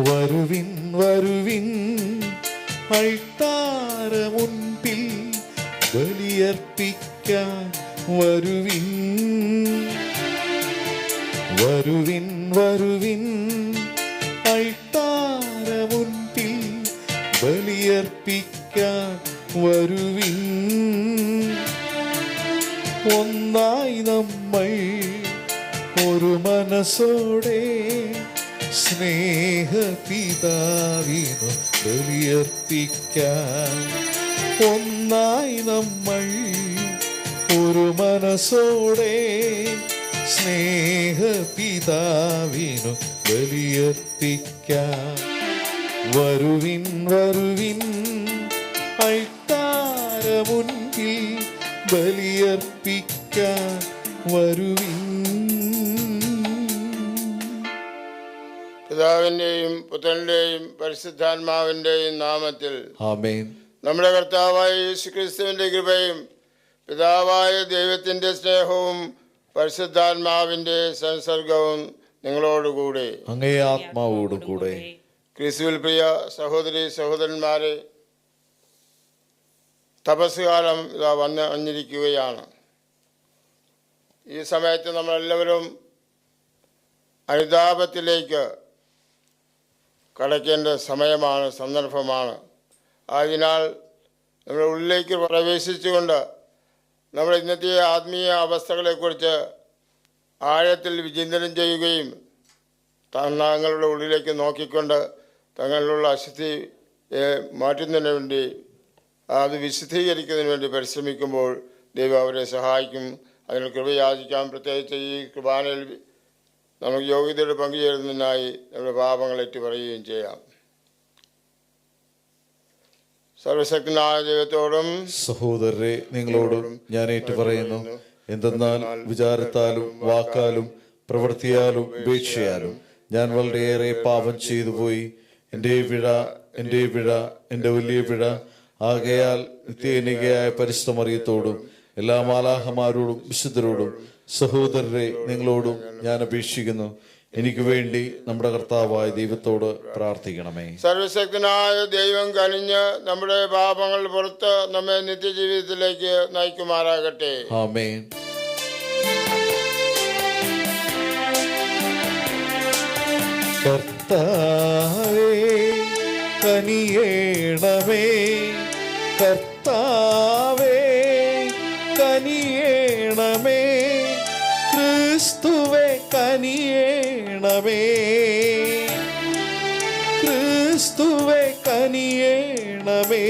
വരുവിൻ വരുവിൻ അൾത്താര മുൻപിൽ ബലിയർപ്പിക്കാൻ വരുവിൻ. വരുവിൻ വരുവിൻ അൾത്താര മുൻപിൽ ബലിയർപ്പിക്കാൻ വരുവിൻ. ഒന്നായി നമ്മൾ ഒരു മനസ്സോടെ സ്നേഹപിതാവിനു ബലിയർപ്പിക്കാൻ. ഒന്നായി നമ്മൾ ഒരു മനസ്സോടെ സ്നേഹപിതാവിനു ബലിയർപ്പിക്കാൻ. വരുവിൻ വരുവിൻ അൾത്താര മുൻപിൽ ബലിയർപ്പിക്കാൻ വരുവിൻ. പിതാവിന്റെയും പുത്രന്റെയും പരിശുദ്ധാത്മാവിന്റെയും നാമത്തിൽ ആമേൻ. നമ്മുടെ കർത്താവായ യേശുക്രിസ്തുവിന്റെ കൃപയും പിതാവായ ദൈവത്തിന്റെ സ്നേഹവും പരിശുദ്ധാത്മാവിന്റെ സംസർഗവും നിങ്ങളോടുകൂടെ അങ്ങേ ആത്മാവോടും കൂടെ. ക്രിസ്തുവിൽ പ്രിയ സഹോദരി സഹോദരന്മാരെ, തപസ്സുകാലം ഇതാ വന്നിരിക്കുകയാണ്. ഈ സമയത്ത് നമ്മളെല്ലാവരും അനുതാപത്തിലേക്ക് കടക്കേണ്ട സമയമാണ്, സന്ദർഭമാണ്. അതിനാൽ നമ്മുടെ ഉള്ളിലേക്ക് പ്രവേശിച്ചുകൊണ്ട് നമ്മുടെ ഇന്നത്തെ ആത്മീയ അവസ്ഥകളെക്കുറിച്ച് ആഴത്തിൽ വിചിന്തനം ചെയ്യുകയും തങ്ങളുടെ ഉള്ളിലേക്ക് നോക്കിക്കൊണ്ട് തങ്ങളിലുള്ള അശുദ്ധിയെ മാറ്റുന്നതിന് വേണ്ടി, അത് വിശുദ്ധീകരിക്കുന്നതിന് വേണ്ടി പരിശ്രമിക്കുമ്പോൾ ദൈവം അവരെ സഹായിക്കും. അതിന് കൃപ യാചിക്കാം. പ്രത്യേകിച്ച് ഈ കുർബാനയിൽ നമുക്ക് യോഗ്യതയുടെ പങ്കുചേരുന്നതിനായി നമ്മുടെ പാപങ്ങൾ ഏറ്റുപറയുകയും ചെയ്യാം. സർവശക്തനായ ദൈവത്തോടും സഹോദരരെ നിങ്ങളോടും ഞാൻ ഏറ്റുപറയുന്നു. എന്തെന്നാൽ വിചാരത്താലും വാക്കാലും പ്രവൃത്തിയാലും ഉപേക്ഷയാലും ഞാൻ വളരെയേറെ പാപം ചെയ്തു പോയി. എൻ്റെ പിഴ, എൻ്റെ പിഴ, എൻ്റെ വലിയ പിഴ. ആകയാൽ നിത്യകന്യകയായ പരിശുദ്ധ മറിയത്തോടും എല്ലാ മാലാഖമാരോടും വിശുദ്ധരോടും സഹോദരരെ നിങ്ങളോടും ഞാൻ അപേക്ഷിക്കുന്നു, എനിക്ക് വേണ്ടി നമ്മുടെ കർത്താവായ ദൈവത്തോട് പ്രാർത്ഥിക്കണമേ. സർവശക്തനായ ദൈവം കനിഞ്ഞ് നമ്മുടെ പാപങ്ങൾ പുറത്ത് നമ്മെ നിത്യജീവിതത്തിലേക്ക് നയിക്കുമാറാകട്ടെ. ആമേൻ. കർത്താവേ കനിയേണമേ, കർത്താവേ കനിയേണമേ, ക്രിസ്തുവേ കനിയേണമേ, ക്രിസ്തുവേ കനിയേണമേ,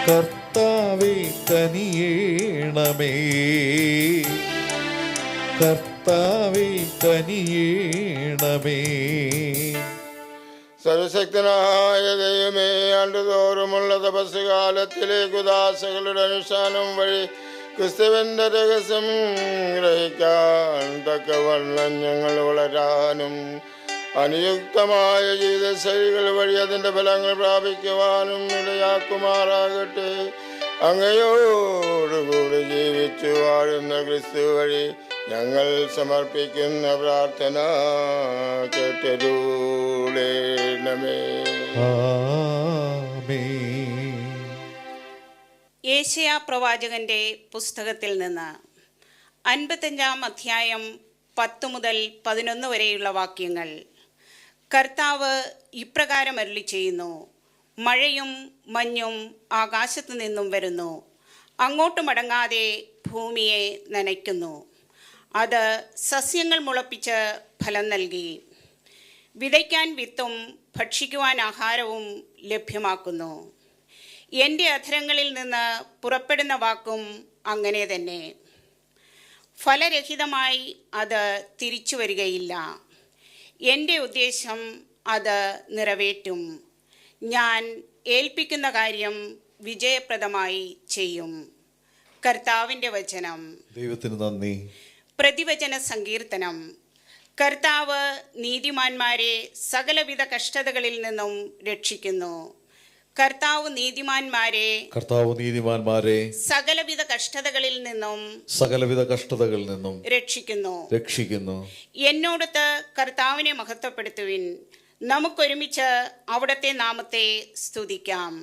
കർത്താവേ കനിയേണമേ, കർത്താവേ കനിയേണമേ. സർവശക്തനായ ദൈവമേ, ആണ്ടുതോറുമുള്ള തപസ്സുകാലത്തിലേക്ക് ഉദാസകളുടെ അനുഷ്ഠാനം വഴി ക്രിസ്തുവിന്റെ രഹസ്യം ഗ്രഹിക്കാൻ തക്കവണ്ണം ഞങ്ങൾ വളരാനും അനുയുക്തമായ ജീവിതശൈലികൾ വഴി അതിൻ്റെ ഫലങ്ങൾ പ്രാപിക്കുവാനും ഇടയാക്കുമാറാകട്ടെ. അങ്ങയോടുകൂടി ജീവിച്ചു വാഴുന്ന ക്രിസ്തു വഴി ഞങ്ങൾ സമർപ്പിക്കുന്ന പ്രാർത്ഥന കേട്ടരുളേണമേ. യേശയ്യാ പ്രവാചകന്റെ പുസ്തകത്തിൽ നിന്ന് 55-ാം അധ്യായം 10 മുതൽ 11 വരെയുള്ള വാക്യങ്ങൾ. കർത്താവ് ഇപ്രകാരം അരുളി ചെയ്യുന്നു: മഴയും മഞ്ഞും ആകാശത്തു നിന്നും വരുന്നു, അങ്ങോട്ട് മടങ്ങാതെ ഭൂമിയെ നനയ്ക്കുന്നു. അത് സസ്യങ്ങൾ മുളപ്പിച്ച് ഫലം നൽകി, വിതയ്ക്കാൻ വിത്തും ഭക്ഷിക്കുവാൻ ആഹാരവും ലഭ്യമാക്കുന്നു. എൻ്റെ അധരങ്ങളിൽ നിന്ന് പുറപ്പെടുന്ന വാക്കും അങ്ങനെ തന്നെ. ഫലരഹിതമായി അത് തിരിച്ചു വരികയില്ല. എൻ്റെ ഉദ്ദേശം അത് നിറവേറ്റും. ഞാൻ ഏൽപ്പിക്കുന്ന കാര്യം വിജയപ്രദമായി ചെയ്യും. കർത്താവിൻ്റെ വചനം. ദൈവത്തിന് നന്ദി. പ്രതിവചന സങ്കീർത്തനം. കർത്താവ് നീതിമാന്മാരെ സകലവിധ കഷ്ടതകളിൽ നിന്നും രക്ഷിക്കുന്നു. കർത്താവ് നീതിമാന്മാരെ കർത്താവ് നീതിമാന്മാരെ സകലവിധ കഷ്ടതകളിൽ നിന്നും സകലവിധ കഷ്ടതകളിൽ നിന്നും രക്ഷിക്കുന്നു. എന്നോടത്ത് കർത്താവിനെ മഹത്വപ്പെടുത്തുവിൻ. നമുക്കൊരുമിച്ച് അവിടുത്തെ നാമത്തെ സ്തുതിക്കാം.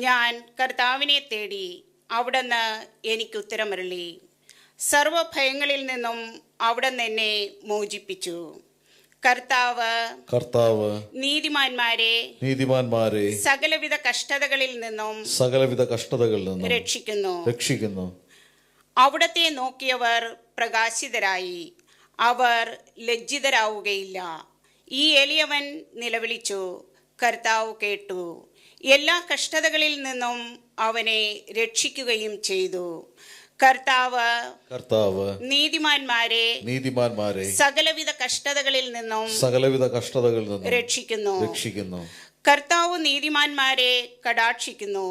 ഞാൻ കർത്താവിനെ തേടി, അവിടുന്ന് എനിക്ക് ഉത്തരമരുളി. സർവഭയങ്ങളിൽ നിന്നും അവിടുന്ന് എന്നെ മോചിപ്പിച്ചു. കർത്താവ് നീതിമാന്മാരെ സകലവിധ കഷ്ടതകളിൽ നിന്നും രക്ഷിക്കുന്നു. അവിടത്തെ നോക്കിയവർ പ്രകാശിതരായി, അവർ ലജ്ജിതരാവുകയില്ല. ഈ എളിയവൻ നിലവിളിച്ചു, കർത്താവ് കേട്ടു. എല്ലാ കഷ്ടതകളിൽ നിന്നും അവനെ രക്ഷിക്കുകയും ചെയ്തു. കർത്താവ് നീതിമാന്മാരെ സകലവിധ കഷ്ടതകളിൽ നിന്നും രക്ഷിക്കുന്നു. കർത്താവ് നീതിമാന്മാരെ കടാക്ഷിക്കുന്നു.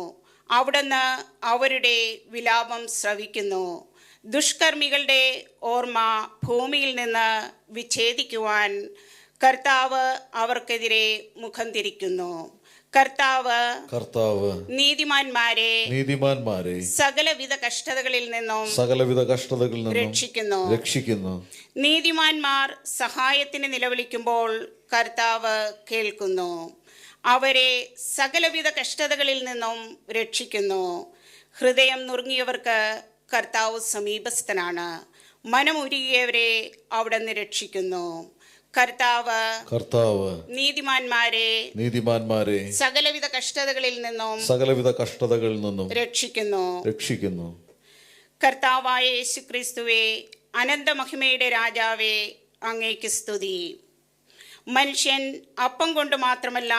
അവിടുന്ന് അവരുടെ വിലാപം ശ്രവിക്കുന്നു. ദുഷ്കർമ്മികളുടെ ഓർമ്മ ഭൂമിയിൽ നിന്ന് വിച്ഛേദിക്കുവാൻ കർത്താവ് അവർക്കെതിരെ മുഖം തിരിക്കുന്നു. കർത്താവ് നീതിമാന്മാരെ സകലവിധ കഷ്ടതകളിൽ നിന്നും രക്ഷിക്കുന്നു. നീതിമാന്മാർ സഹായത്തിന് നിലവിളിക്കുമ്പോൾ കർത്താവ് കേൾക്കുന്നു. അവരെ സകലവിധ കഷ്ടതകളിൽ നിന്നും രക്ഷിക്കുന്നു. ഹൃദയം നുറുങ്ങിയവർക്ക് കർത്താവ് സമീപസ്ഥനാണ്. മനമുരുകിയവരെ അവിടുന്ന് രക്ഷിക്കുന്നു. കർത്താവ് നീതിമാന്മാരെ സകലവിധ കഷ്ടതകളിൽ നിന്നും രക്ഷിക്കുന്നു. കർത്താവായ യേശുക്രിസ്തുവേ, അനന്തമഹിമയുടെ രാജാവേ, അങ്ങേക്ക് സ്തുതി. മനുഷ്യൻ അപ്പം കൊണ്ട് മാത്രമല്ല,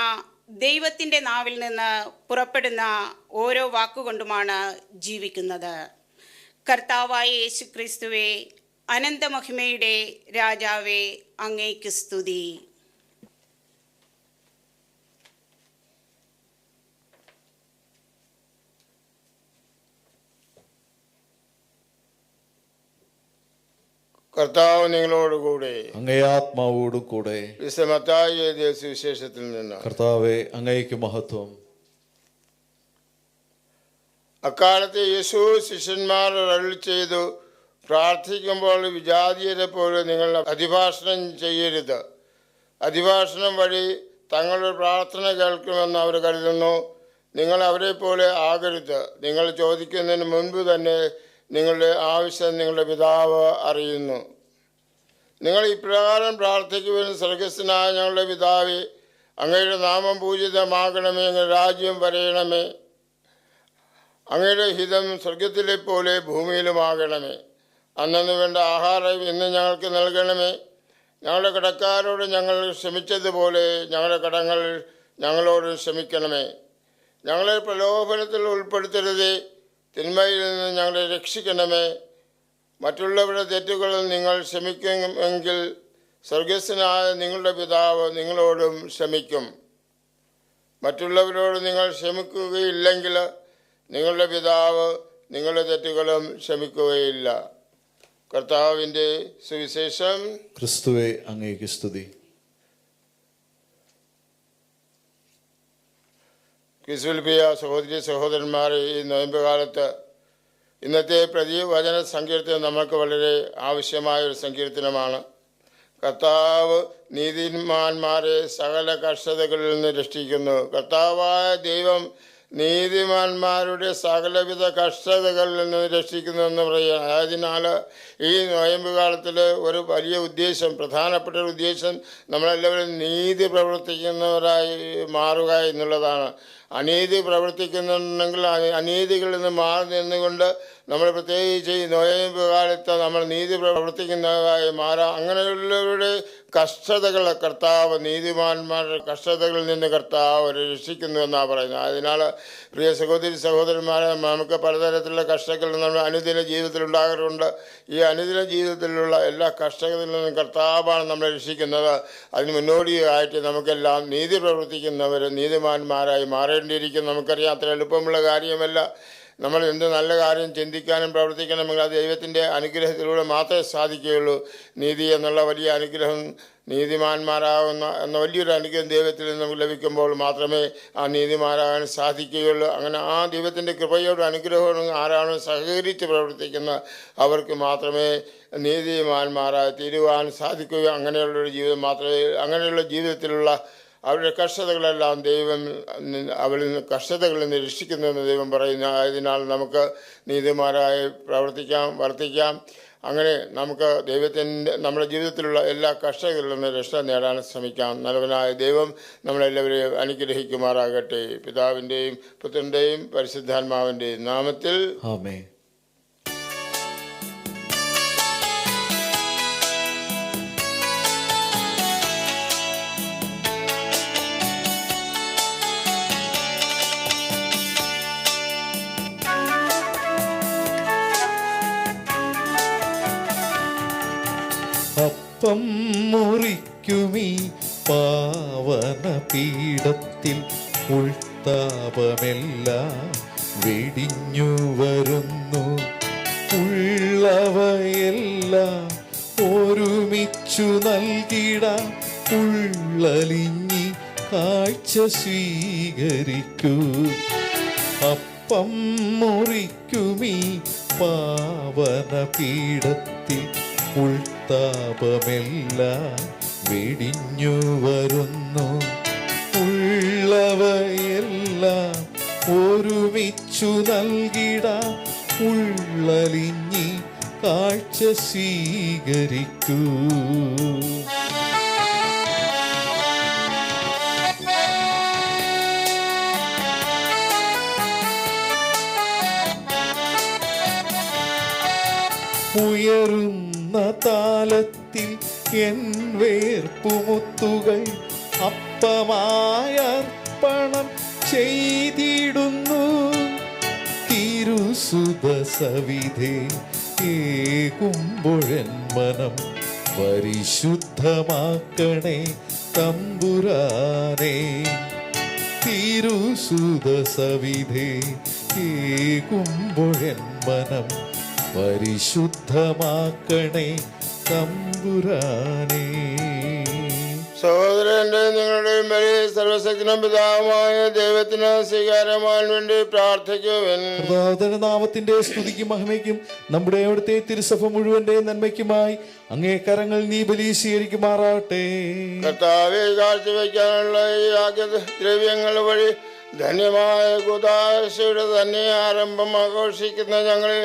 ദൈവത്തിൻ്റെ നാവിൽ നിന്ന് പുറപ്പെടുന്ന ഓരോ വാക്കുകൊണ്ടുമാണ് ജീവിക്കുന്നത്. കർത്താവായ യേശുക്രിസ്തുവേ, അനന്തമഹിമയുടെ രാജാവേ, അങ്ങേക്ക് സ്തുതി. കർത്താവ് നിങ്ങളോടുകൂടെ, അങ്ങേ ആത്മാവോടുകൂടെ. മത്തായി എഴുതിയ സുവിശേഷത്തിൽ നിന്ന്. കർത്താവേ, അങ്ങേക്ക് മഹത്വം. അക്കാലത്ത് യേശു ശിഷ്യന്മാർ അരുളി ചെയ്തു, പ്രാർത്ഥിക്കുമ്പോൾ വിജാതീയരെ പോലെ നിങ്ങൾ അതിഭാഷണം ചെയ്യരുത്. അതിഭാഷണം വഴി തങ്ങളുടെ പ്രാർത്ഥന കേൾക്കുമെന്ന് അവർ കരുതുന്നു. നിങ്ങൾ അവരെ പോലെ ആകരുത്. നിങ്ങൾ ചോദിക്കുന്നതിന് മുൻപ് തന്നെ നിങ്ങളുടെ ആവശ്യം നിങ്ങളുടെ പിതാവ് അറിയുന്നു. നിങ്ങൾ ഇപ്രകാരം പ്രാർത്ഥിക്കുവാൻ, സ്വർഗസ്ഥനായ ഞങ്ങളുടെ പിതാവേ, അങ്ങയുടെ നാമം പൂജിതമാകണമേ, അങ്ങയുടെ രാജ്യം വരയണമേ, അങ്ങയുടെ ഹിതം സ്വർഗത്തിലെ പോലെ ഭൂമിയിലുമാകണമേ. അന്നു വേണ്ട ആഹാരം ഇന്ന് ഞങ്ങൾക്ക് നൽകണമേ. ഞങ്ങളുടെ കടക്കാരോട് ഞങ്ങൾ ക്ഷമിച്ചതുപോലെ ഞങ്ങളുടെ കടങ്ങൾ ഞങ്ങളോട് ക്ഷമിക്കണമേ. ഞങ്ങളെ പ്രലോഭനത്തിൽ ഉൾപ്പെടുത്തരുതേ, തിന്മയിൽ നിന്ന് ഞങ്ങളെ രക്ഷിക്കണമേ. മറ്റുള്ളവരുടെ തെറ്റുകൾ നിങ്ങൾ ക്ഷമിക്കുമെങ്കിൽ സ്വർഗസ്ഥനായ നിങ്ങളുടെ പിതാവ് നിങ്ങളോടും ക്ഷമിക്കും. മറ്റുള്ളവരോട് നിങ്ങൾ ക്ഷമിക്കുകയില്ലെങ്കിൽ നിങ്ങളുടെ പിതാവ് നിങ്ങളുടെ തെറ്റുകളും ക്ഷമിക്കുകയില്ല. കർത്താവിൻ്റെ സുവിശേഷം. ക്രിസ്തുവേ, അങ്ങേക്ക് സ്തുതി. ക്രിസ്തുവിൽ പ്രിയ സഹോദരി സഹോദരന്മാരെ, ഈ നോയമ്പ് കാലത്ത് ഇന്നത്തെ പ്രതിവചന സങ്കീർത്തനം നമുക്ക് വളരെ ആവശ്യമായ ഒരു സങ്കീർത്തനമാണ്. കർത്താവ് നീതിമാന്മാരെ സകല കഷ്ടതകളിൽ നിന്ന് രക്ഷിക്കുന്നു. കർത്താവായ ദൈവം നീതിമാന്മാരുടെ സകലവിധ കഷ്ടതകളിൽ നിന്ന് രക്ഷിക്കുന്നുവെന്ന് പറയുക. അതിനാൽ ഈ നോയമ്പ് കാലത്തിൽ ഒരു വലിയ ഉദ്ദേശം, പ്രധാനപ്പെട്ട ഒരു ഉദ്ദേശം, നമ്മളെല്ലാവരും നീതി പ്രവർത്തിക്കുന്നവരായി മാറുക എന്നുള്ളതാണ്. അനീതി പ്രവർത്തിക്കുന്നുണ്ടെങ്കിൽ അനീതികളിൽ നിന്ന് മാറി നിന്നുകൊണ്ട് നമ്മൾ പ്രത്യേകിച്ച് ഈ നോയമ്പ് കാലത്ത് നമ്മൾ നീതി പ്രവർത്തിക്കുന്നതായി മാറാം. അങ്ങനെയുള്ളവരുടെ കഷ്ടതകൾ കർത്താവ്, നീതിമാന്മാരുടെ കഷ്ടതകളിൽ നിന്ന് കർത്താവ് രക്ഷിക്കുന്നു എന്നാണ് പറയുന്നത്. അതിനാൽ പ്രിയ സഹോദരി സഹോദരന്മാരെ, നമുക്ക് പലതരത്തിലുള്ള കഷ്ടതകൾ നമ്മൾ അനുദിന ജീവിതത്തിൽ ഉണ്ടാകാറുണ്ട്. ഈ അനുദിന ജീവിതത്തിലുള്ള എല്ലാ കഷ്ടതകളിൽ നിന്നും കർത്താവാണ് നമ്മളെ രക്ഷിക്കുന്നത്. അതിന് മുന്നോടിയായിട്ട് നമുക്കെല്ലാം നീതി പ്രവർത്തിക്കുന്നവർ നീതിമാന്മാരായി മാറേണ്ടിയിരിക്കും. നമുക്കറിയാം, അത്ര എളുപ്പമുള്ള കാര്യമല്ല. നമ്മൾ എന്ത് നല്ല കാര്യം ചിന്തിക്കാനും പ്രവർത്തിക്കണമെങ്കിൽ അത് ദൈവത്തിൻ്റെ അനുഗ്രഹത്തിലൂടെ മാത്രമേ സാധിക്കുകയുള്ളൂ. നീതി എന്നുള്ള വലിയ അനുഗ്രഹം, നീതിമാന്മാരാകുന്ന എന്ന വലിയൊരു അനുഗ്രഹം ദൈവത്തിൽ നിന്ന് നമുക്ക് ലഭിക്കുമ്പോൾ മാത്രമേ ആ നീതിമാരാകാൻ സാധിക്കുകയുള്ളൂ. അങ്ങനെ ആ ദൈവത്തിൻ്റെ കൃപയോടും അനുഗ്രഹവും ആരാണ് സഹകരിച്ച് പ്രവർത്തിക്കുന്നത് അവർക്ക് മാത്രമേ നീതിമാന്മാരായി തീരുവാൻ സാധിക്കുകയും അങ്ങനെയുള്ളൊരു ജീവിതം മാത്രമേ, അങ്ങനെയുള്ള ജീവിതത്തിലുള്ള അവരുടെ കഷ്ടതകളെല്ലാം ദൈവം അവരിൽ നിന്ന് കഷ്ടതകളിൽ നിന്ന് രക്ഷിക്കുന്നുവെന്ന് ദൈവം പറയുന്നു. ആയതിനാൽ നമുക്ക് നീതിമാരായി പ്രവർത്തിക്കാം, വർത്തിക്കാം. അങ്ങനെ നമുക്ക് ദൈവത്തിൻ്റെ നമ്മുടെ ജീവിതത്തിലുള്ള എല്ലാ കഷ്ടതകളിൽ നിന്ന് രക്ഷ നേടാൻ ശ്രമിക്കാം. നല്ലവനായ ദൈവം നമ്മളെല്ലാവരെയും അനുഗ്രഹിക്കുമാറാകട്ടെ. പിതാവിൻ്റെയും പുത്രൻ്റെയും പരിശുദ്ധാത്മാവിൻ്റെയും നാമത്തിൽ ആമേൻ. അപ്പം മുറിക്കുമീ പാവന പീഠത്തിൽ ഉൾത്താപമെല്ലാം വെടിഞ്ഞു വരുന്നു. ഉള്ളവയെല്ലാം ഒരുമിച്ചു നൽകിടാം. ഉള്ളലിഞ്ഞി കാഴ്ച സ്വീകരിക്കൂ. അപ്പം മുറിക്കുമീ പാവന പീഠത്തിൽ ഉൾത്താപമെല്ലാം വെടിഞ്ഞു വരുന്നു. ഉള്ളവയെല്ലാം ഒരുമിച്ചു നൽകിടാം. ഉള്ളലിഞ്ഞി കാഴ്ച സ്വീകരിക്കൂ. ഉയരുന്ന താലത്തിൽ എൻ വേർപ്പുമുത്തുകൾ അപ്പമായ അർപ്പണം ചെയ്തിടുന്നു. തിരുസുത സവിധേ ഏകുമ്പോഴൻ മനം പരിശുദ്ധമാക്കണേ തമ്പുരാനേ. തിരുസുത സവിധേ ഏകുമ്പോഴൻ മനം പരിശുദ്ധമാക്കണേ തമ്പുരാനേ. സഹോദരന്റെ നിങ്ങളുടെയും ബലി സർവശക്തനും പിതാവുമായ ദൈവത്തിന് സ്വീകാര്യമാൻ വേണ്ടി പ്രാർത്ഥിക്കുവിൻ. കർത്താവിന്റെ നാമത്തിന്റെ സ്തുതിക്കും മഹിമയ്ക്കും നമ്മുടെ അവിടുത്തെ തിരുസഭ മുഴുവന്റെ നന്മയ്ക്കുമായി അങ്ങേ കരങ്ങൾ നീ ബലി സ്വീകരിക്കുമാറാകട്ടെ. കർത്താവെ, കാഴ്ചവെക്കാനുള്ള ഈ ദ്രവ്യങ്ങൾ വഴി ധന്യമായ കൂദാശയുടെ തന്നെ ആരംഭം ആഘോഷിക്കുന്ന ഞങ്ങളെ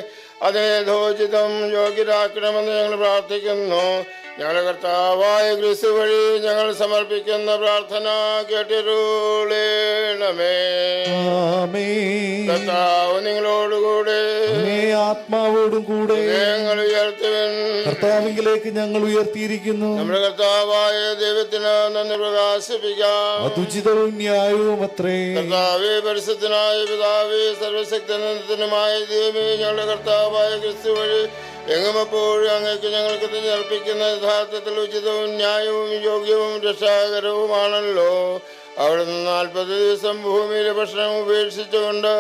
അതിനെ യഥോചിതം യോഗ്യരാക്കണമെന്ന് ഞങ്ങൾ പ്രാർത്ഥിക്കുന്നു. ഞങ്ങളുടെ കർത്താവായ ക്രിസ്തു വഴി ഞങ്ങൾ സമർപ്പിക്കുന്ന പ്രാർത്ഥന കേട്ടിരുളേണമേ. കർത്താവ് നിങ്ങളോടുകൂടെ ആത്മാവോടും കൂടെ ഞങ്ങൾ ഉയർത്തുവൻ. കർത്താവിലേക്ക് ഞങ്ങൾ ഉയർത്തിയിരിക്കുന്നു. നമ്മുടെ കർത്താവായ ദൈവത്തിന് നന്ദി പ്രകാശിപ്പിക്കാം. അതുചിതവും ന്യായവും അത്രേ. കർത്താവേ, പരിശുദ്ധനായ പിതാവേ, സർവശക്തനുമായ ദൈവമേ, ഞങ്ങളുടെ കർത്താവായ ക്രിസ്തു വഴി എങ്ങും എപ്പോഴും അങ്ങേക്ക് ഞങ്ങൾക്ക് അർപ്പിക്കുന്ന യഥാർത്ഥത്തിൽ ഉചിതവും ന്യായവും യോഗ്യവും രക്ഷാകരവുമാണല്ലോ. അവിടുന്ന് 40 ദിവസം ഭൂമിയിലെ ഭക്ഷണം ഉപേക്ഷിച്ചുകൊണ്ട്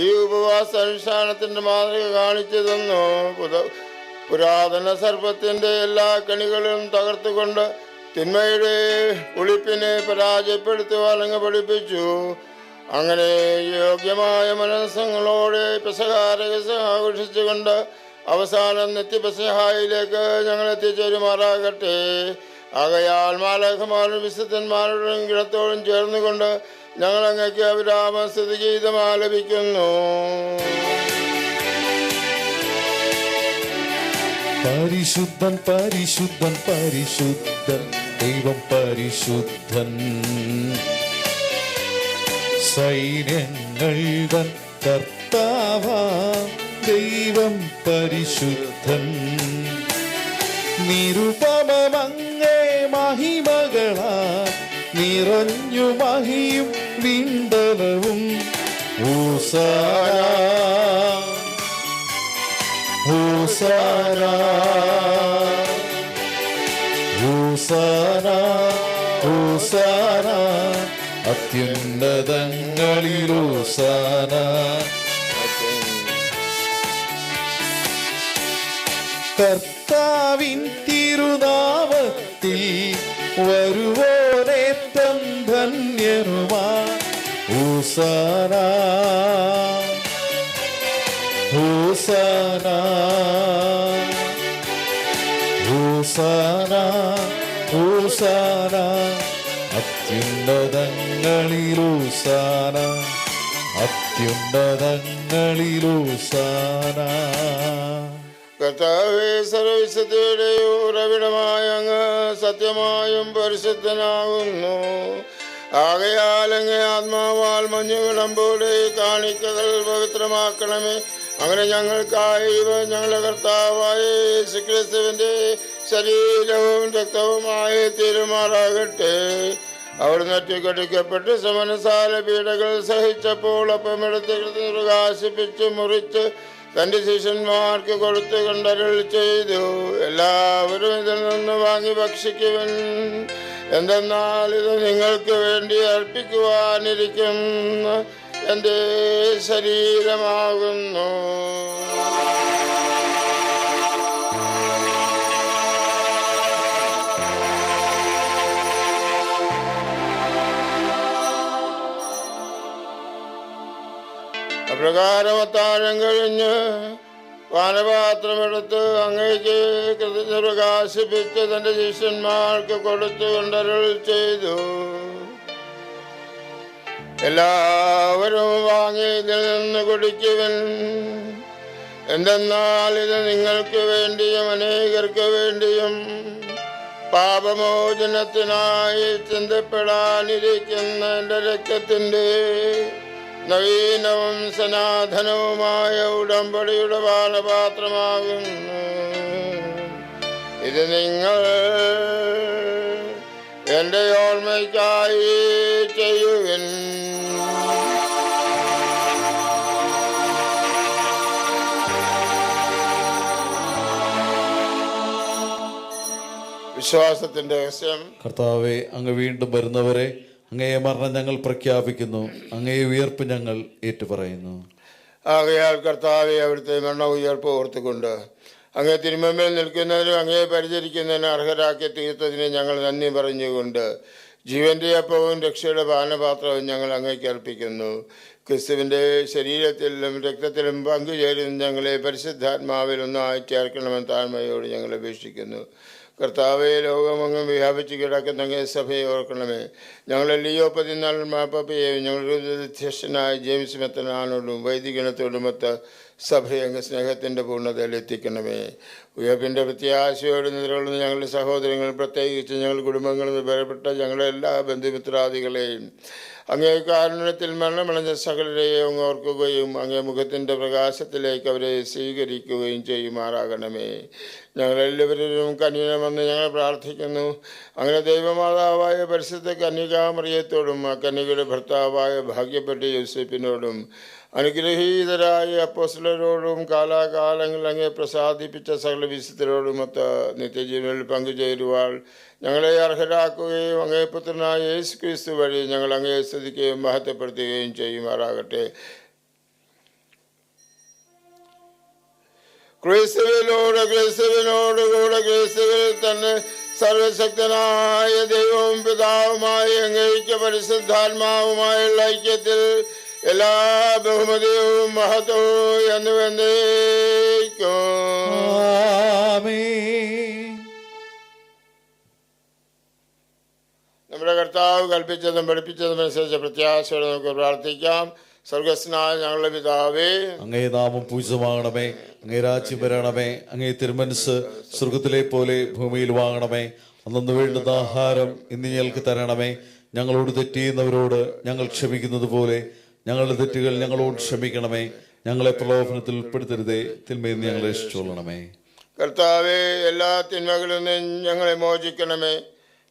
ഈ ഉപവാസ അനുഷ്ഠാനത്തിന്റെ മാതൃക കാണിച്ചു തന്നു. പുരാതന സർപ്പത്തിന്റെ എല്ലാ കണികളും തകർത്തുകൊണ്ട് തിന്മയുടെ ഒളിപ്പിനെ പരാജയപ്പെടുത്തുവാൻ അങ്ങ് പഠിപ്പിച്ചു. അങ്ങനെ യോഗ്യമായ മനസ്സങ്ങളോടെ പെസഹാരഹസ്യം ആഘോഷിച്ചുകൊണ്ട് അവസാനം നിത്യപെസഹായിലേക്ക് ഞങ്ങൾ എത്തിച്ചേരുമാറാകട്ടെ. ആകയാൽ മാലാഖമാരും വിശുദ്ധന്മാരുടെയും ഗണത്തോടും ചേർന്നുകൊണ്ട് ഞങ്ങൾ അങ്ങേക്ക് അവിരാമ സ്തുതിഗീതം ആലപിക്കുന്നു. പരിശുദ്ധൻ പരിശുദ്ധൻ പരിശുദ്ധൻ ദൈവം പരിശുദ്ധൻ. സൈന്യങ്ങൾ കർത്താവാം ദൈവം പരിശുദ്ധൻ. നിരുപമങ്ങേ മഹിമകളാ നിറഞ്ഞു മഹിയും വിണ്ടലവും. ഹോസാന ഹോസാന ഹോസാന ഹോസാന അത്യുന്നതങ്ങളിൽ ഹോസാന. കർത്താവിൻ തിരുനാമത്തിൽ വരുവോനേറ്റം ധന്യരുമാ. ഹോസാന ഹോസാന ഹോസാന ഹോസാന അത്യുന്നതങ്ങളിൽ ഹോസാന അത്യുന്നതങ്ങളിൽ ഹോസാന. കർത്താവേ, സർവവിശുദ്ധിയുടെ ഉറവിടമായ അങ്ങ് സത്യമായും പരിശുദ്ധനാകുന്നു. ആകയാൽ അങ്ങേ ആത്മാവാൽ മഞ്ഞുവിടം പോലെ കാണിക്കകൾ പവിത്രമാക്കണമേ. അങ്ങനെ ഞങ്ങൾക്കായി ഞങ്ങളുടെ കർത്താവായ യേശുക്രിസ്തുവിന്റെ ശരീരവും രക്തവുമായി തീരുമാറാകട്ടെ. അവിടുന്ന് ഒറ്റക്കടിക്കപ്പെട്ട് സമനസാല പീഡകൾ സഹിച്ചപ്പോൾ അപ്പമെടുത്ത് പ്രകാശിപ്പിച്ച് മുറിച്ച് തന്റെ ശിഷ്യന്മാർക്ക് കൊടുത്തു കണ്ടരുൾ ചെയ്തു. എല്ലാവരും ഇതിൽ നിന്ന് വാങ്ങി ഭക്ഷിക്കുവൻ. എന്തെന്നാൽ ഇത് നിങ്ങൾക്ക് വേണ്ടി അർപ്പിക്കുവാനിരിക്കുന്ന എൻ്റെ ശരീരമാകുന്നു. അപ്രകാരം അത്താഴം കഴിഞ്ഞ് പാനപാത്രമെടുത്ത് അങ്ങേക്ക് കൃതജ്ഞത പ്രകാശിപ്പിച്ച് തന്റെ ശിഷ്യന്മാർക്ക് കൊടുത്തു കൊണ്ടരുൾ ചെയ്തു. എല്ലാവരും വാങ്ങി ഇതിൽ നിന്ന് കുടിക്കുവൻ. എന്തെന്നാൽ ഇത് നിങ്ങൾക്ക് വേണ്ടിയും അനേകർക്ക് വേണ്ടിയും പാപമോചനത്തിനായി ചിന്തപ്പെടാനിരിക്കുന്ന എൻ്റെ രക്തത്തിൻ്റെ നവീനവും സനാതനവുമായ ഉടമ്പടിയുടെ പാനപാത്രമാകുന്നു. ഇത് നിങ്ങൾ എൻ്റെ ഓർമ്മയ്ക്കായി ചെയ്യുവിൻ. വിശ്വാസത്തിന്റെ രഹസ്യം. കർത്താവേ, അങ്ങ് വീണ്ടും വരുന്നവരെ അങ്ങയെ മരണം ഞങ്ങൾ പ്രഖ്യാപിക്കുന്നു, അങ്ങയെ ഉയർപ്പ് ഞങ്ങൾ ഏറ്റുപറയുന്നു. ആകയാൽ കർത്താവെ, അവിടുത്തെ മരണ ഉയർപ്പ് ഓർത്തുകൊണ്ട് അങ്ങേ തിരുമുമ്പിൽ നിൽക്കുന്നതിനും അങ്ങയെ പരിചരിക്കുന്നതിനും അർഹരാക്കി തീർത്തതിന് ഞങ്ങൾ നന്ദി പറഞ്ഞുകൊണ്ട് ജീവന്റെ അപ്പവും രക്ഷയുടെ പാനപാത്രവും ഞങ്ങൾ അങ്ങേക്ക് അർപ്പിക്കുന്നു. ക്രിസ്തുവിൻ്റെ ശരീരത്തിലും രക്തത്തിലും പങ്കുചേരുന്ന ഞങ്ങളെ പരിശുദ്ധാത്മാവിൽ ഒന്നായി ചേർക്കണമെന്ന് താഴ്മയോട് ഞങ്ങൾ അപേക്ഷിക്കുന്നു. കർത്താവെ, ലോകമെങ്ങും വ്യാപിച്ചു കിടക്കുന്ന അങ്ങേ സഭയെ ഓർക്കണമേ. ഞങ്ങളെ ലിയോ 14 മാപ്പയെയും ഞങ്ങളുടെ അധ്യക്ഷനായ ജെയിംസ് മെത്തനാനോടും വൈദികണത്തോടുമൊത്ത് സഭയെ അങ്ങ് സ്നേഹത്തിൻ്റെ പൂർണ്ണതയിൽ എത്തിക്കണമേ. ഉയർപ്പിൻ്റെ പ്രത്യാശയോട് നിലകൊള്ളുന്ന ഞങ്ങളുടെ സഹോദരങ്ങൾ, പ്രത്യേകിച്ച് ഞങ്ങളുടെ കുടുംബങ്ങളിൽ നിന്ന് ബലപ്പെട്ട ഞങ്ങളുടെ എല്ലാ ബന്ധുമിത്രാദികളെയും അങ്ങേ കാരുണ്യത്തിൽ മരണമടഞ്ഞ സകലരെയും അങ്ങ് ഓർക്കുകയും അങ്ങേ മുഖത്തിൻ്റെ പ്രകാശത്തിലേക്ക് അവരെ സ്വീകരിക്കുകയും ചെയ്യുമാറാകണമേ. ഞങ്ങളെല്ലാവരും കന്യകമെന്ന് ഞങ്ങൾ പ്രാർത്ഥിക്കുന്നു. അങ്ങനെ ദൈവമാതാവായ പരിശുദ്ധ കന്യകാമറിയത്തോടും ആ കന്യകയുടെ ഭർത്താവായ ഭാഗ്യപ്പെട്ട യോസേപ്പിനോടും അനുഗ്രഹീതരായ അപ്പോസ്തലരോടും കാലാകാലങ്ങൾ അങ്ങേ പ്രസാദിപ്പിച്ച സകല വിശുദ്ധരോടുമൊത്ത് നിത്യജീവനിൽ പങ്കുചേരുവാൻ ഞങ്ങളെ അർഹരാക്കുകയും അങ്ങേ പുത്രനായ യേശു ക്രിസ്തു വഴി ഞങ്ങൾ അങ്ങേ സ്തുതിക്കുകയും മഹത്വപ്പെടുത്തുകയും ചെയ്യുമാറാകട്ടെ. ക്രിസ്തുവിനോടുകൂടെ ക്രിസ്തുവിൽ തന്നെ സർവശക്തനായ ദൈവവും പിതാവുമായി അങ്ങേക്ക് പരിശുദ്ധാത്മാവുമായുള്ള ഐക്യത്തിൽ എല്ലാ ബഹുമതിയും മഹത്വവും എന്നുവെന്നേക്കും. നമ്മുടെ കർത്താവ് കൽപ്പിച്ചതും പഠിപ്പിച്ചതും അനുസരിച്ച് പ്രത്യാശയോടെ നമുക്ക് പ്രാർത്ഥിക്കാം. സ്വർഗസ്നായ ഞങ്ങളുടെ പിതാവേ, അങ്ങേ നാമം പൂജിതമാകണമേ. അങ്ങേ രാജ്യം വരണമേ. അങ്ങേ തിരുമനസ് സ്വർഗത്തിലെ പോലെ ഭൂമിയിൽ വാങ്ങണമേ. അന്നു വേണ്ടുന്ന ആഹാരം ഇന്ന് ഞങ്ങൾക്ക് തരണമേ. ഞങ്ങളോട് തെറ്റിയുന്നവരോട് ഞങ്ങൾ ക്ഷമിക്കുന്നത് പോലെ ഞങ്ങളുടെ തെറ്റുകൾ ഞങ്ങളോട് ക്ഷമിക്കണമേ. ഞങ്ങളെ പ്രലോഭനത്തിൽ ഉൾപ്പെടുത്തരുതേ, തിന്മയിൽ ഞങ്ങളെ രക്ഷിച്ചുകൊള്ളണമേ. കർത്താവേ, എല്ലാ തിന്മകളിൽ നിന്നും ഞങ്ങളെ മോചിക്കണമേ.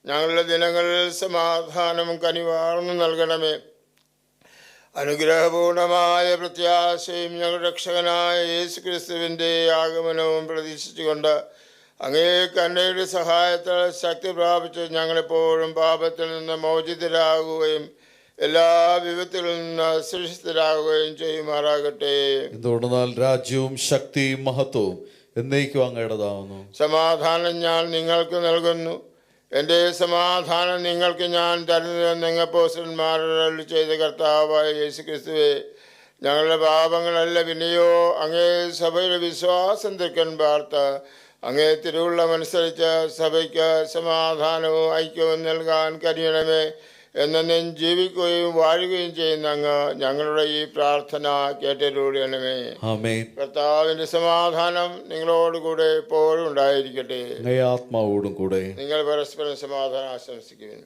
ഞങ്ങളുടെ ദിനങ്ങളിൽ സമാധാനവും കനിവാർന്നു നൽകണമേ. അനുഗ്രഹപൂർണമായ പ്രത്യാശയും ഞങ്ങളുടെ രക്ഷകനായ യേശു ക്രിസ്തുവിൻ്റെ ആഗമനവും പ്രതീക്ഷിച്ചുകൊണ്ട് അങ്ങേ കരുണയുടെ സഹായത്താൽ ശക്തി പ്രാപിച്ച് ഞങ്ങളെപ്പോഴും പാപത്തിൽ നിന്ന് മോചിതരാകുകയും എല്ലാ വിപത്തുകളിൽ നിന്ന് സുരക്ഷിതരാകുകയും ചെയ്യുമാറാകട്ടെ. എന്തുകൊണ്ടെന്നാൽ രാജ്യവും ശക്തിയും മഹത്വവും എന്നേക്കും അങ്ങയുടേതാവുന്നു. സമാധാനം ഞാൻ നിങ്ങൾക്ക് നൽകുന്നു, എൻ്റെ സമാധാനം നിങ്ങൾക്ക് ഞാൻ തരുന്നുവെന്ന് അപ്പോസ്തലന്മാരോട് ചെയ്ത കർത്താവായ യേശുക്രിസ്തുവേ, ഞങ്ങളുടെ പാപങ്ങളല്ല പിന്നെയോ അങ്ങേ സഭയുടെ വിശ്വാസം തൃക്കൻ പാർത്ത അങ്ങേ തിരുവുള്ളമനുസരിച്ച് സഭയ്ക്ക് സമാധാനവും ഐക്യവും നൽകാൻ കഴിയണമേ. എന്നും ജീവിക്കുകയും വാഴുകയും ചെയ്യുന്ന അങ്ങ് ഞങ്ങളുടെ ഈ പ്രാർത്ഥന കേട്ടരുളണമേ. ആമേൻ. കർത്താവിന്റെ സമാധാനം നിങ്ങളോടുകൂടെ എപ്പോഴും ഉണ്ടായിരിക്കട്ടെ, ആത്മാവോടും കൂടെ. നിങ്ങൾ പരസ്പരം സമാധാനം ആശംസിക്കുവിൻ.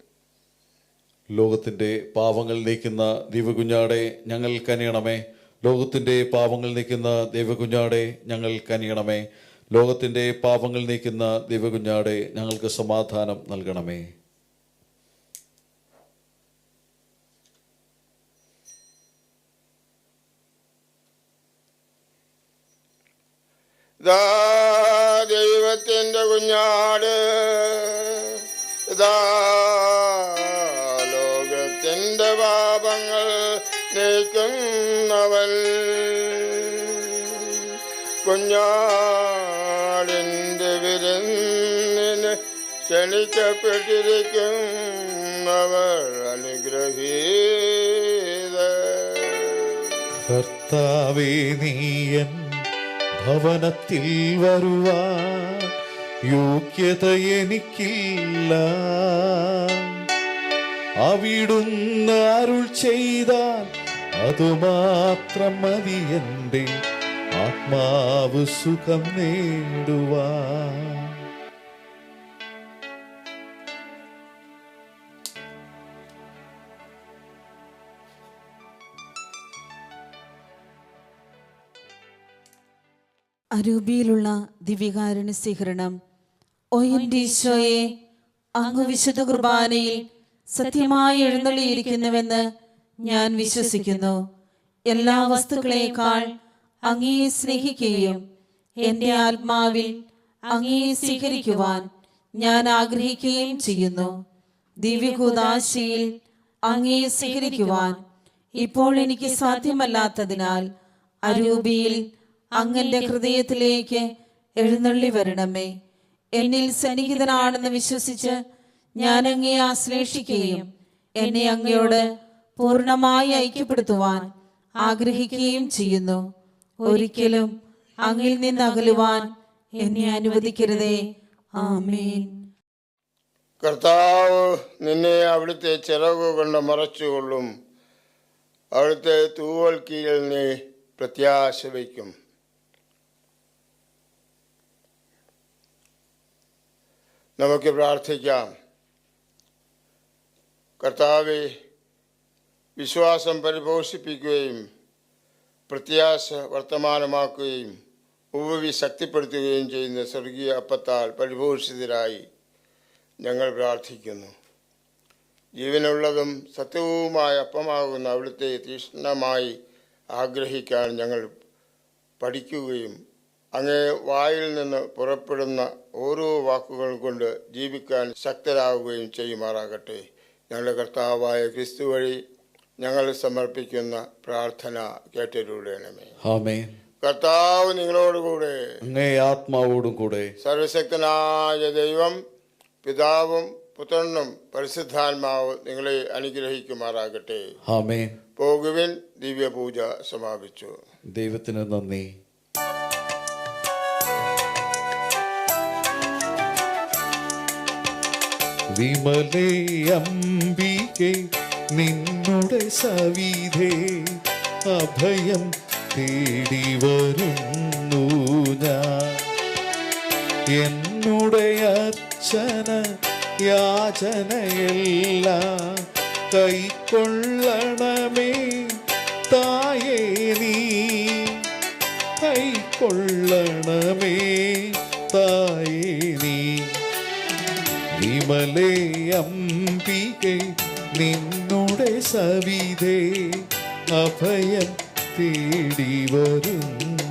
ലോകത്തിന്റെ പാപങ്ങൾ നീക്കുന്ന ദൈവകുഞ്ഞാടെ ഞങ്ങൾ കനിയണമേ. ലോകത്തിന്റെ പാപങ്ങൾ നീക്കുന്ന ദൈവകുഞ്ഞാടെ ഞങ്ങൾ കനിയണമേ. ലോകത്തിന്റെ പാപങ്ങൾ നീക്കുന്ന ദൈവകുഞ്ഞാടെ ഞങ്ങൾക്ക് സമാധാനം നൽകണമേ. ദൈവത്തിന്റെ കുഞ്ഞാട്, ലോകത്തിന്റെ പാപങ്ങൾ നീക്കുന്നവൻ, കുഞ്ഞാടിന്റെ വിരുന്നിന് ക്ഷണിക്കപ്പെട്ടിരിക്കുന്നവർ അനുഗ്രഹീത. കർത്താവേ, നീയൻ ഭവനത്തിൽ വരുവാൻ യോഗ്യത എനിക്കില്ല. അവിടുന്ന് അരുൾ ചെയ്താൽ അതുമാത്രം മതി എൻ്റെ ആത്മാവ് സുഖം നേടുവാൻ. അരൂപിയിലുള്ള ദിവ്യകാരുണ്യ സ്വീകരണം. ഓ എൻ്റെ ഈശോയെ, അങ്ങ് വിശുദ്ധ കുർബാനയിൽ സത്യമായി എഴുന്നള്ളിയിരിക്കുന്നുവെന്ന് ഞാൻ വിശ്വസിക്കുന്നു. എല്ലാ വസ്തുക്കളേക്കാൾ അങ്ങയെ സ്നേഹിക്കുകയും എൻ്റെ ആത്മാവിൽ അങ്ങയെ സ്വീകരിക്കുവാൻ ഞാൻ ആഗ്രഹിക്കുകയും ചെയ്യുന്നു. ദിവ്യകൂദാശയിൽ അങ്ങയെ സ്വീകരിക്കുവാൻ ഇപ്പോൾ എനിക്ക് സാധ്യമല്ലാത്തതിനാൽ അരൂപിയിൽ അങ്ങന്റെ ഹൃദയത്തിലേക്ക് എഴുന്നള്ളി വരണമേ. എന്നിൽ സന്നിഹിതനാണെന്ന് വിശ്വസിച്ച് ഞാൻ അങ്ങയെ ആശ്ലേഷിക്കുകയും എന്നെ അങ്ങയോട് പൂർണ്ണമായി ഐക്യപ്പെടുത്തുവാൻ ആഗ്രഹിക്കുകയും ചെയ്യുന്നു. ഒരിക്കലും അങ്ങിൽ നിന്ന് അകലുവാൻ എന്നെ അനുവദിക്കരുതേ. ആമേൻ. കർത്താവ് നിന്നെ അവിടുത്തെ ചിറകു കൊണ്ട് മറച്ചുകൊള്ളും, അവിടുത്തെ തൂവൽ കീഴിൽ നീ പ്രത്യാശ വയ്ക്കും. നമുക്ക് പ്രാർത്ഥിക്കാം. കർത്താവെ, വിശ്വാസം പരിപോഷിപ്പിക്കുകയും പ്രത്യാശ വർത്തമാനമാക്കുകയും ഉപവി ശക്തിപ്പെടുത്തുകയും ചെയ്യുന്ന സ്വർഗീയ അപ്പത്താൽ പരിപോഷിതരായി ഞങ്ങൾ പ്രാർത്ഥിക്കുന്നു. ജീവനുള്ളതും സത്യവുമായ അപ്പമാകുന്ന അവിടുത്തെ തീക്ഷ്ണമായി ആഗ്രഹിക്കാൻ ഞങ്ങൾ പഠിക്കുകയും അങ്ങേ വായിൽ നിന്ന് പുറപ്പെടുന്ന ഓരോ വാക്കുകൾ കൊണ്ട് ജീവിക്കാൻ ശക്തരാകുകയും ചെയ്യുമാറാകട്ടെ. ഞങ്ങളുടെ കർത്താവായ ക്രിസ്തു വഴി ഞങ്ങൾ സമർപ്പിക്കുന്ന പ്രാർത്ഥന കേട്ടരുളണമേ. ആമേൻ. കർത്താവ് നിങ്ങളോടുകൂടെ, അങ്ങേ ആത്മാവോടും കൂടെ. സർവശക്തനായ ദൈവം പിതാവും പുത്രനും പരിശുദ്ധാത്മാവ് നിങ്ങളെ അനുഗ്രഹിക്കുമാറാകട്ടെ. ആമേൻ. പോകുവിൻ. ദിവ്യപൂജ സമാപിച്ചു. ദൈവത്തിന് നന്ദി. വിമലേ അംബികെ നിന്നുടെ സവിധേ അഭയം തേടി വരുന്നു ഞാൻ. എന്നുടെ അർച്ചന യാചനയെല്ലാം കൈക്കൊള്ളണമേ തായേ നീ, കൈക്കൊള്ളണമേ തായേ നീ. വിമലേ അംബികെ നിന്നുടെ സവിധേ അഭയം തേടി വരുന്നു